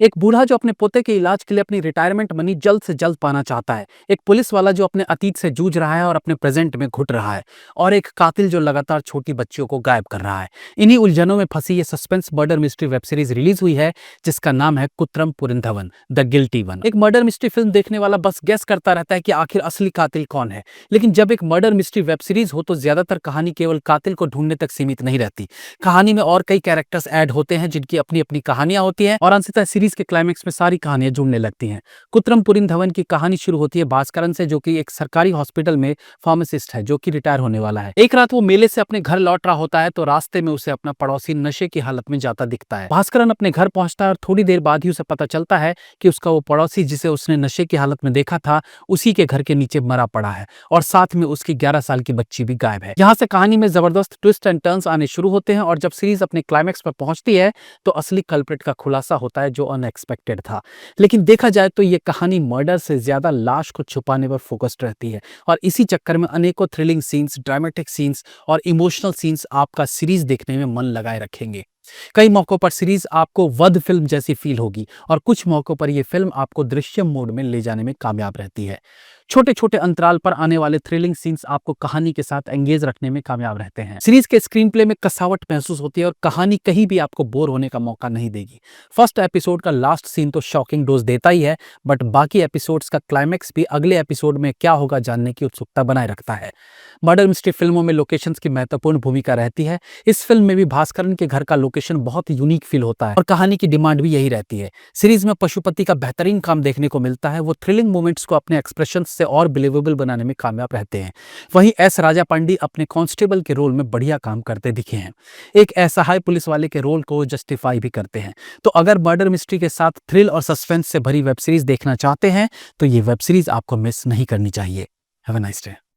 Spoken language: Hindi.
एक बूढ़ा जो अपने पोते के इलाज के लिए अपनी रिटायरमेंट मनी जल्द से जल्द पाना चाहता है, एक पुलिस वाला जो अपने अतीत से जूझ रहा है और अपने प्रेजेंट में घुट रहा है, और एक कातिल जो लगातार छोटी बच्चियों को गायब कर रहा है। इन्हीं उलझनों में फंसी ये suspense murder mystery web series release हुई है, जिसका नाम है कुत्रम पुरंधवन द गिल्टी वन। एक मर्डर मिस्ट्री फिल्म देखने वाला बस गेस करता रहता है कि आखिर असली कातिल कौन है, लेकिन जब एक मर्डर मिस्ट्री वेब सीरीज हो तो ज्यादातर कहानी केवल कातिल को ढूंढने तक सीमित नहीं रहती। कहानी में और कई कैरेक्टर्स ऐड होते हैं जिनकी अपनी अपनी कहानियां होती हैं, और अंततः सीरीज के क्लाइमेक्स में सारी कहानियां जुड़ने लगती हैं। कुत्रम पुरंधवन की कहानी शुरू होती है भास्करन से, जो कि एक सरकारी हॉस्पिटल में फार्मासिस्ट है जो कि रिटायर होने वाला है। एक रात वो मेले से अपने घर लौट रहा होता है तो रास्ते में उसे अपना पड़ोसी नशे की हालत में जाता दिखता है। भास्करन अपने घर पहुंचता है और थोड़ी देर बाद ही उसे पता चलता है कि उसका वो पड़ोसी जिसे उसने नशे की हालत में देखा था, उसी के घर के नीचे मरा पड़ा है, और साथ में उसकी 11 साल की बच्ची भी गायब है। यहाँ से कहानी में जबरदस्त ट्विस्ट एंड टर्न्स आने शुरू होते हैं, और जब सीरीज अपने क्लाइमेक्स पर पहुंचती है तो असली कल्प्रिट का खुलासा होता है जो अनएक्सपेक्टेड था। लेकिन देखा जाए तो ये कहानी मर्डर से ज्यादा लाश को छुपाने पर फोकस्ड रहती है, और इसी चक्कर में अनेकों थ्रिलिंग सीन्स, ड्रामेटिक सीन्स और इमोशनल सीन्स आपका सीरीज देखने में मन लगाए रखेंगे। कई मौकों पर सीरीज आपको वध फिल्म जैसी फील होगी, और कुछ मौकों पर यह फिल्म आपको दृश्यम मोड में ले जाने में कामयाब रहती है। छोटे छोटे अंतराल पर आने वाले थ्रिलिंग सीन्स आपको कहानी के साथ एंगेज रखने में कामयाब रहते हैं। सीरीज के स्क्रीन प्ले में कसावट महसूस होती है, और कहानी कहीं भी आपको बोर होने का मौका नहीं देगी। फर्स्ट एपिसोड का लास्ट सीन तो शॉकिंग डोज देता ही है, बट बाकी एपिसोड्स का क्लाइमेक्स भी अगले एपिसोड में क्या होगा जानने की उत्सुकता बनाए रखता है। मर्डर मिस्ट्री फिल्मों में लोकेशंस की महत्वपूर्ण भूमिका रहती है। इस फिल्म में भी भास्करन के घर का लोकेशन बहुत यूनिक फील होता है, और कहानी की डिमांड भी यही रहती है। सीरीज में पशुपति का बेहतरीन काम देखने को मिलता है। वो थ्रिलिंग मोमेंट्स को अपने एक्सप्रेशन से और बिलीवेबल बनाने में कामयाब रहते हैं। वहीं एस राजा पांडी अपने कांस्टेबल के रोल में बढ़िया काम करते दिखे हैं, एक असहाय पुलिस वाले के रोल को जस्टिफाई भी करते हैं। तो अगर मर्डर मिस्ट्री के साथ थ्रिल और सस्पेंस से भरी वेब सीरीज देखना चाहते हैं तो ये वेब सीरीज आपको मिस नहीं करनी चाहिए। Have a nice day.